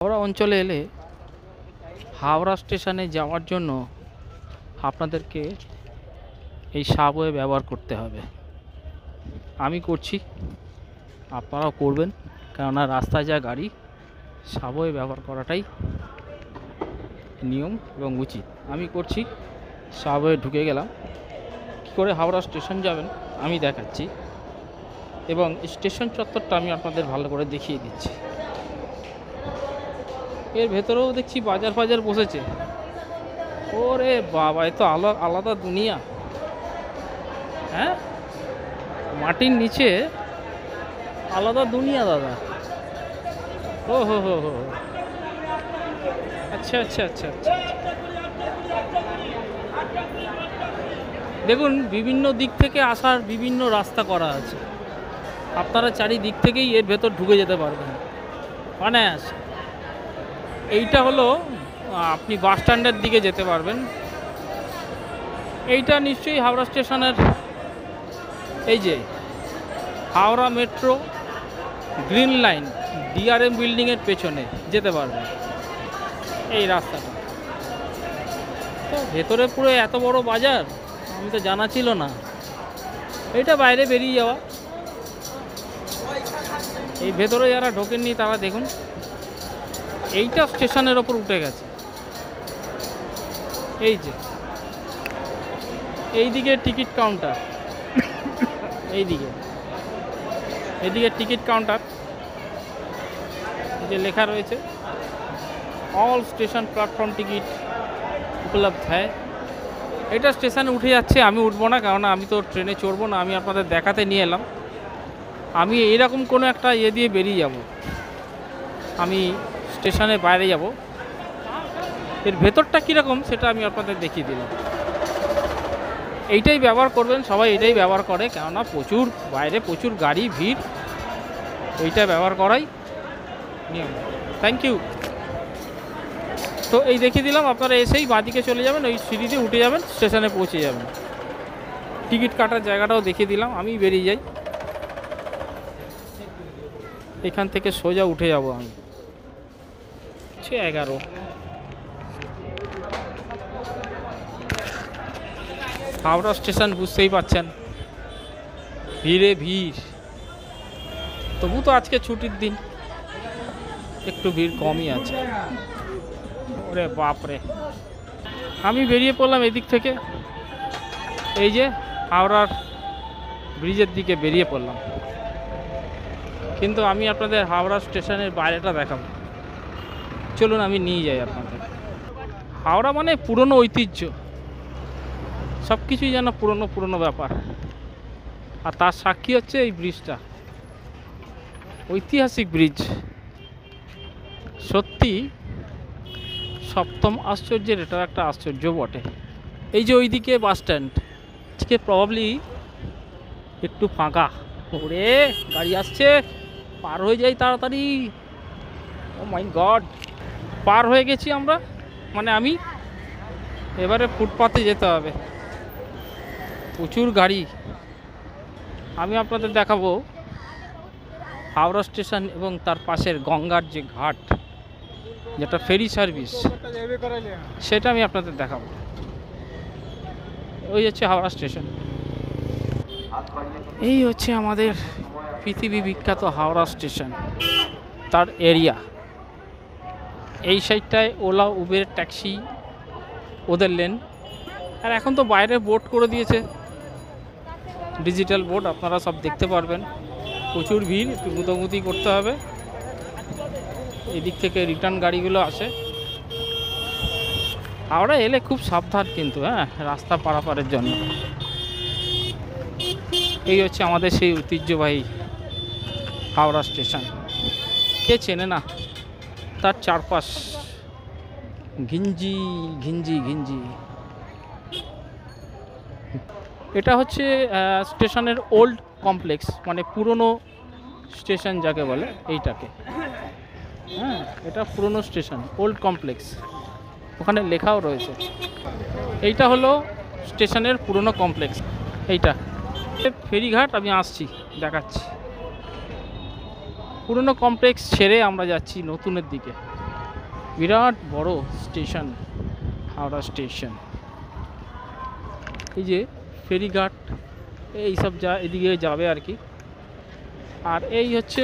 হাওড়া অঞ্চলে এলে হাওড়া স্টেশনে যাওয়ার জন্য আপনাদেরকে এই সাবওয়ে ব্যবহার করতে হবে। আমি করছি, আপনারাও করবেন, কেননা রাস্তায় যা গাড়ি, সাবওয়ে ব্যবহার করাটাই নিয়ম এবং উচিত। আমি করছি, সাবওয়ে ঢুকে গেলাম। কী করে হাওড়া স্টেশন যাবেন আমি দেখাচ্ছি, এবং স্টেশন চত্বরটা আমি আপনাদের ভালো করে দেখিয়ে দিচ্ছি। এর ভেতরেও দেখছি বাজার ফাজার বসেছে। ওরে বাবা, এ তো আলাদা দুনিয়া। হ্যাঁ, মাটির নিচে আলাদা দুনিয়া দাদা। ও হো হো হো, আচ্ছা আচ্ছা আচ্ছা আচ্ছা। দেখুন, বিভিন্ন দিক থেকে আসার বিভিন্ন রাস্তা করা আছে। আপনারা চারিদিক থেকেই এর ভেতর ঢুকে যেতে পারবেন অনায়াসে। এইটা হলো আপনি বাস স্ট্যান্ডের দিকে যেতে পারবেন। এইটা নিশ্চয়ই হাওড়া স্টেশনের, এই যে Howrah metro green line DRM বিল্ডিংয়ের পেছনে যেতে পারবেন এই রাস্তাটা। তো ভেতরে পুরো এত বড় বাজার, আমি তো জানা ছিল না। এইটা বাইরে বেরিয়ে যাওয়া। এই ভেতরে যারা ঢোকেননি তারা দেখুন, এইটা স্টেশনের ওপর উঠে গেছে। এই যে এইদিকে টিকিট কাউন্টার, এইদিকে টিকিট কাউন্টার, যে লেখা রয়েছে অল স্টেশন প্ল্যাটফর্ম টিকিট উপলব্ধ হয়। এটা স্টেশনে উঠে যাচ্ছে, আমি উঠবো না, কারণ আমি তো ট্রেনে চড়বো না। আমি আপনাদের দেখাতে নিয়ে এলাম। আমি এইরকম কোনো একটা দিয়ে বেরিয়ে যাব, আমি স্টেশনের বাইরে যাব। এর ভেতরটা কীরকম সেটা আমি আপনাদের দেখিয়ে দিলাম। এইটাই ব্যবহার করবেন সবাই, এটাই ব্যবহার করে, কেননা বাইরে প্রচুর গাড়ি ভিড়। এইটা ব্যবহার করাই নিয়ম। Thank you. তো এই দেখিয়ে দিলাম, আপনারা এসেই বাঁদিকে চলে যাবেন, ওই সিঁড়ি দিয়ে উঠে যাবেন, স্টেশনে পৌঁছে যাবেন। টিকিট কাটার জায়গাটাও দেখিয়ে দিলাম। আমি বেরিয়ে যাই, এখান থেকে সোজা উঠে যাব আমি 11। হাওড়া স্টেশন বুঝতেই পাচ্ছেন, ভিড়ে ভিড়। তবু তো আজকে ছুটির দিন, একটু ভিড় কমই আছে। ওরে বাপরে, আমি বেরিয়ে পড়লাম এদিক থেকে, এই যে হাওড়ার ব্রিজের দিকে বেরিয়ে পড়লাম। কিন্তু আমি আপনাদের হাওড়া স্টেশনের বাইরেটা দেখাবো, চলুন আমি নিয়ে যাই আপনাদের। হাওড়া মানে পুরনো ঐতিহ্য, সব কিছুই যেন পুরনো পুরনো ব্যাপার। আর তার সাক্ষী হচ্ছে এই ব্রিজটা, ঐতিহাসিক ব্রিজ। সত্যি সপ্তম আশ্চর্যের এটা একটা আশ্চর্য বটে। এই যে ওইদিকে বাস স্ট্যান্ড, আজকে প্রবাবলি একটু ফাঁকা। ওরে গাড়ি আসছে, পার হয়ে যাই তাড়াতাড়ি। ও মাই গড, পার হয়ে গেছি আমরা, মানে আমি। এবারে ফুটপাতে যেতে হবে, প্রচুর গাড়ি। আমি আপনাদের দেখাবো হাওড়া স্টেশন এবং তার পাশের গঙ্গার যে ঘাট, যেটা ফেরি সার্ভিস, সেটা আমি আপনাদের দেখাবো। ওই হচ্ছে হাওড়া স্টেশন, এই হচ্ছে আমাদের পৃথিবী বিখ্যাত হাওড়া স্টেশন, তার এরিয়া। এই সাইডটায় ওলা উবের ট্যাক্সি ওদের লেন। আর এখন তো বাইরে বোর্ড করে দিয়েছে, ডিজিটাল বোর্ড, আপনারা সব দেখতে পারবেন। প্রচুর ভিড়, একটু গুঁতোগুঁতি করতে হবে। এদিক থেকে রিটার্ন গাড়িগুলো আসে। হাওড়া এলে খুব সাবধান কিন্তু, হ্যাঁ, রাস্তা পারাপারের জন্য। এই হচ্ছে আমাদের সেই ঐতিহ্যবাহী হাওড়া স্টেশন। কে চেনে না তার চারপাশ, ঘিঞ্জি ঘিঞ্জি ঘিঞ্জি। এটা হচ্ছে স্টেশনের ওল্ড কমপ্লেক্স, মানে পুরনো স্টেশন যাকে বলে এইটাকে। হ্যাঁ, এটা পুরনো স্টেশন, ওল্ড কমপ্লেক্স, ওখানে লেখাও রয়েছে। এইটা হলো স্টেশনের পুরনো কমপ্লেক্স। এইটা ফেরিঘাট, আমি আসছি দেখাচ্ছি। পুরনো কমপ্লেক্স ছেড়ে আমরা যাচ্ছি নতুনের দিকে। বিরাট বড় স্টেশন হাওড়া স্টেশন। এই যে ফেরিঘাট এইসব যা এদিকে যাবে আর কি। আর এই হচ্ছে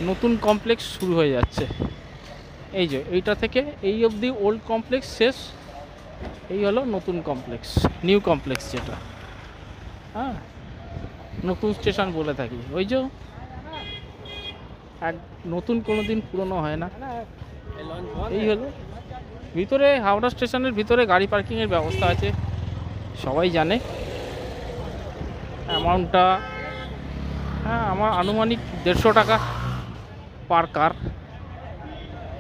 নতুন কমপ্লেক্স শুরু হয়ে যাচ্ছে। এই যে এইটা থেকে এই অবধি ওল্ড কমপ্লেক্স শেষ, এই হলো নতুন কমপ্লেক্স, নিউ কমপ্লেক্স যেটা, হ্যাঁ নতুন স্টেশন বলে থাকি। ওই যে এক নতুন কোনো দিন পুরনো হয় না। এই হলো ভিতরে হাওড়া স্টেশনের ভিতরে গাড়ি পার্কিংয়ের ব্যবস্থা আছে, সবাই জানে। অ্যামাউন্টটা হ্যাঁ আমার আনুমানিক 150 টাকা পার কার,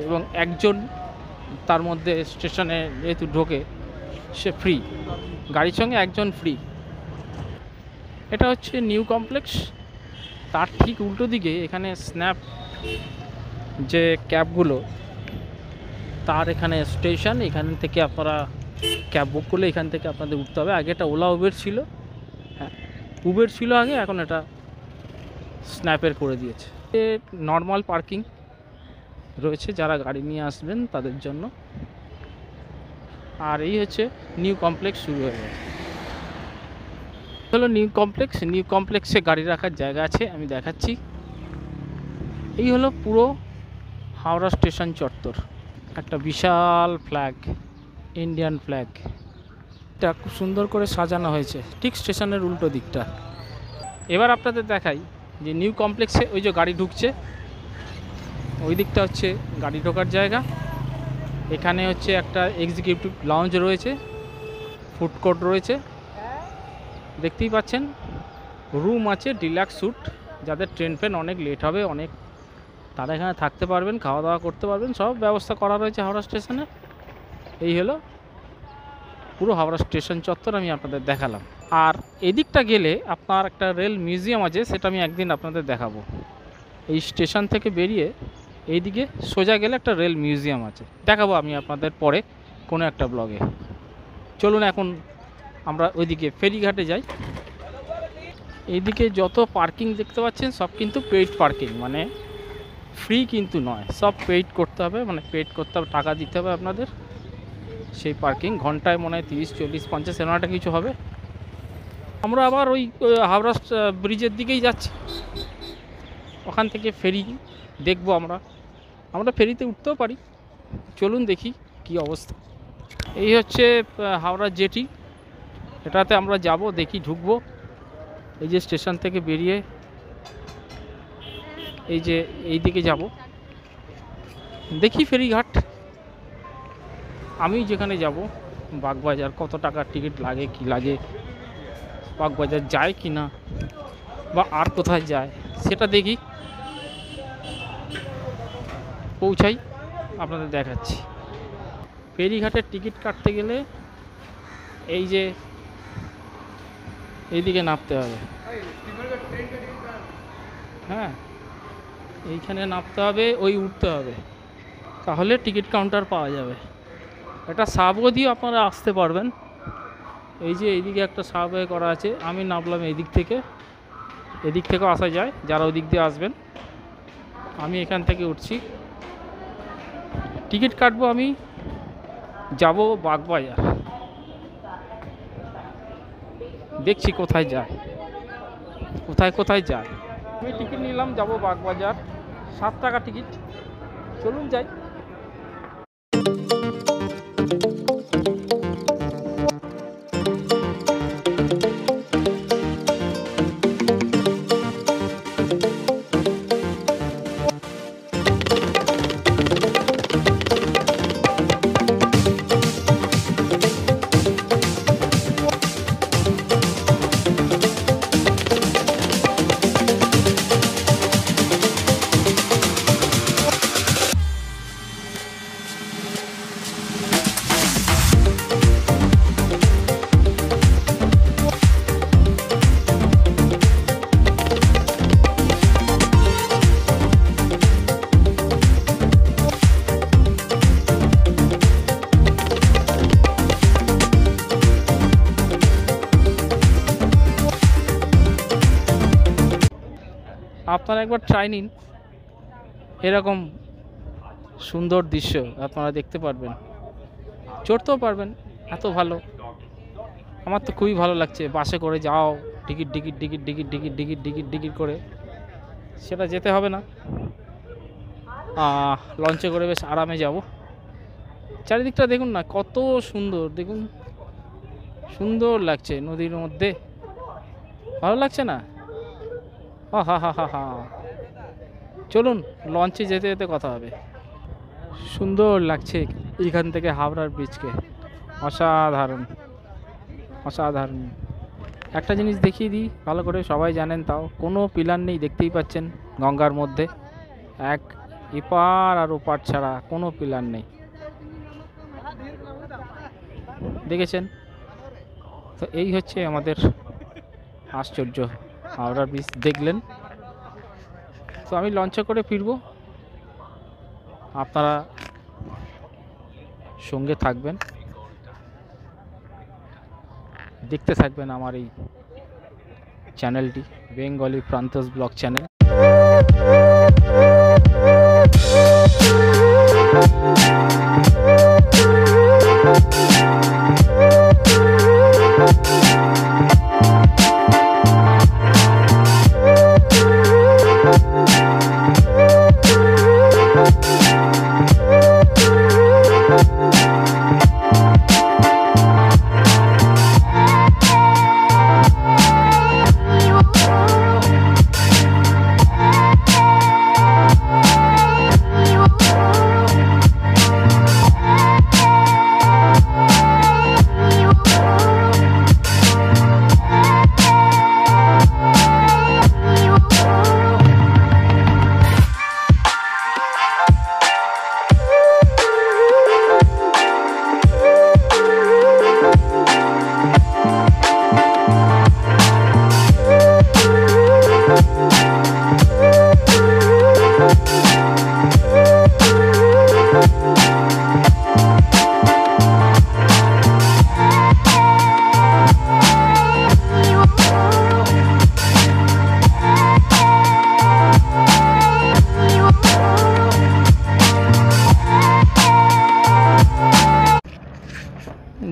এবং একজন তার মধ্যে স্টেশনে যেহেতু ঢোকে সে ফ্রি, গাড়ির সঙ্গে একজন ফ্রি। এটা হচ্ছে নিউ কমপ্লেক্স। তার ঠিক উল্টো দিকে এখানে স্ন্যাপ যে ক্যাবগুলো, তার এখানে স্টেশন, এখান থেকে আপনারা ক্যাব বুক করলে এখান থেকে আপনাদের উঠতে হবে। আগে এটা ওলা উবের ছিল, হ্যাঁ উবের ছিল আগে, এখন এটা স্ন্যাপের করে দিয়েছে। নর্মাল পার্কিং রয়েছে যারা গাড়ি নিয়ে আসবেন তাদের জন্য। আর এই হচ্ছে নিউ কমপ্লেক্স শুরু হয়ে গেছে। হলো নিউ কমপ্লেক্স, নিউ কমপ্লেক্সে গাড়ি রাখার জায়গা আছে, আমি দেখাচ্ছি। এই হলো পুরো হাওড়া স্টেশন চত্বর, একটা বিশাল ফ্ল্যাগ, ইন্ডিয়ান ফ্ল্যাগ, এটা খুব সুন্দর করে সাজানো হয়েছে ঠিক স্টেশনের উল্টো দিকটা। এবার আপনাদের দেখাই যে নিউ কমপ্লেক্সে ওই যে গাড়ি ঢুকছে, ওই দিকটা হচ্ছে গাড়ি ঢোকার জায়গা। এখানে হচ্ছে একটা এক্সিকিউটিভ লাউঞ্জ রয়েছে, ফুড কোর্ট রয়েছে, দেখতেই পাচ্ছেন। রুম আছে ডিলাক্স স্যুট, যাদের ট্রেন ফেন অনেক লেট হবে, অনেক তারা এখানে থাকতে পারবেন, খাওয়া দাওয়া করতে পারবেন, সব ব্যবস্থা করা রয়েছে হাওড়া স্টেশনে। এই হলো পুরো হাওড়া স্টেশন চত্বর আমি আপনাদের দেখালাম। আর এদিকটা গেলে আপনার একটা রেল মিউজিয়াম আছে, সেটা আমি একদিন আপনাদের দেখাবো। এই স্টেশন থেকে বেরিয়ে এইদিকে সোজা গেলে একটা রেল মিউজিয়াম আছে, দেখাবো আমি আপনাদের পরে কোনো একটা ব্লগে। চলুন এখন আমরা ওইদিকে ফেরিঘাটে যাই। এইদিকে যত পার্কিং দেখতে পাচ্ছেন সব কিন্তু পেইড পার্কিং, মানে ফ্রি কিন্তু নয়, সব পেইড করতে হবে, মানে পেইড করতে হবে, টাকা দিতে হবে আপনাদের। সেই পার্কিং ঘন্টায় মনে হয় 30, 40, 50 এরকম একটা কিছু হবে। আমরা আবার ওই হাওড়া ব্রিজের দিকেই যাচ্ছি, ওখান থেকে ফেরি দেখবো। আমরা ফেরিতে উঠতেও পারি, চলুন দেখি কি অবস্থা। এই হচ্ছে হাওড়া জেটি, এটাতে আমরা যাব, দেখি ঢুকবো। এই যে স্টেশন থেকে বেরিয়ে এই যে এই দিকে যাব, দেখি ফেরিঘাট। আমি যেখানে যাব বাগবাজার, কত টাকার টিকিট লাগে কি লাগে, বাগবাজার যায় কি না, বা আর কোথায় যায় সেটা দেখি, পৌঁছাই আপনাদের দেখাচ্ছি। ফেরিঘাটের টিকিট কাটতে গেলে এই যে এইদিকে নামতে হবে, হ্যাঁ এইখানে নামতে হবে, ওই উঠতে হবে, তাহলে টিকিট কাউন্টার পাওয়া যাবে। এটা সাবওয়ে দিয়ে আপনারা আসতে পারবেন। এই যে এইদিকে একটা সাবওয়ে করা আছে, আমি নামলাম এদিক থেকে, এদিক থেকেও আসা যায় যারা ওই দিক দিয়ে আসবেন। আমি এখান থেকে উঠছি, টিকিট কাটবো, আমি যাব বাগবাজার, দেখছি কোথায় যায়, কোথায় যায়। আমি টিকিট নিলাম, যাব বাগবাজার, 7 টাকা টিকিট। চলুন যাই। আপনারা একবার ট্রাই নিন, এরকম সুন্দর দৃশ্য আপনারা দেখতে পারবেন, চড়তেও পারবেন, এত ভালো। আমার তো খুবই ভালো লাগছে। বাসে করে যাও, ticket ticket ticket ticket ticket ticket ticket ticket করে, সেটা যেতে হবে না। লঞ্চে করে বেশ আরামে যাব। চারিদিকটা দেখুন না, কত সুন্দর, দেখুন সুন্দর লাগছে নদীর মধ্যে, ভালো লাগছে না? হা হা হা হা হা। চলুন লঞ্চে যেতে যেতে কথা হবে। সুন্দর লাগছে এখান থেকে হাওড়ার ব্রিজকে, অসাধারণ অসাধারণ। একটা জিনিস দেখিয়ে দিই ভালো করে, সবাই জানেন তাও, কোনো পিলার নেই, দেখতেই পাচ্ছেন গঙ্গার মধ্যে, এক এপার আর ওপার ছাড়া কোনো পিলার নেই, দেখেছেন তো? এই হচ্ছে আমাদের আশ্চর্য হাওড়া ব্রিজ। দেখলেন তো? আমি লঞ্চে করে ফিরবো, আপনারা সঙ্গে থাকবেন, দেখতে থাকবেন আমার এই চ্যানেলটি, বেঙ্গলি প্রান্তস ব্লগ চ্যানেল।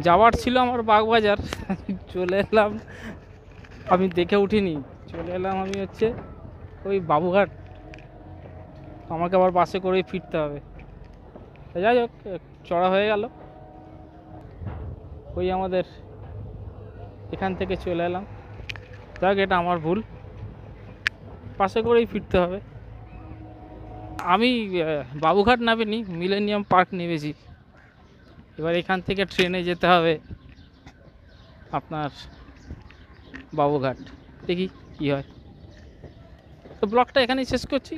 যাওয়ার ছিল আমার বাগবাজার, চলে এলাম, আমি দেখে উঠিনি, চলে এলাম আমি হচ্ছে ওই বাবুঘাট। আমাকে আবার বাসে করেই ফিরতে হবে। যাই হোক, চড়া হয়ে গেল, ওই আমাদের এখান থেকে চলে এলাম। যাক, এটা আমার ভুল, বাসে করেই ফিরতে হবে। আমি বাবুঘাট নামিনি, মিলেনিয়াম পার্ক নেমেছি। এবার এখান থেকে ট্রেনে যেতে হবে আপনার বাবুঘাট, দেখি কী হয়। তো ব্লগটা এখানেই শেষ করছি,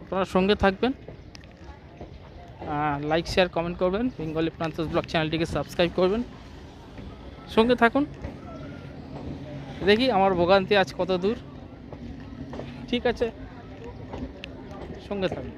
আপনারা সঙ্গে থাকবেন, লাইক শেয়ার কমেন্ট করবেন, বেঙ্গলি প্রান্তস ব্লগ চ্যানেলটিকে সাবস্ক্রাইব করবেন, সঙ্গে থাকুন। দেখি আমার ভোগান্তি আজ কত দূর। ঠিক আছে, সঙ্গে থাকুন।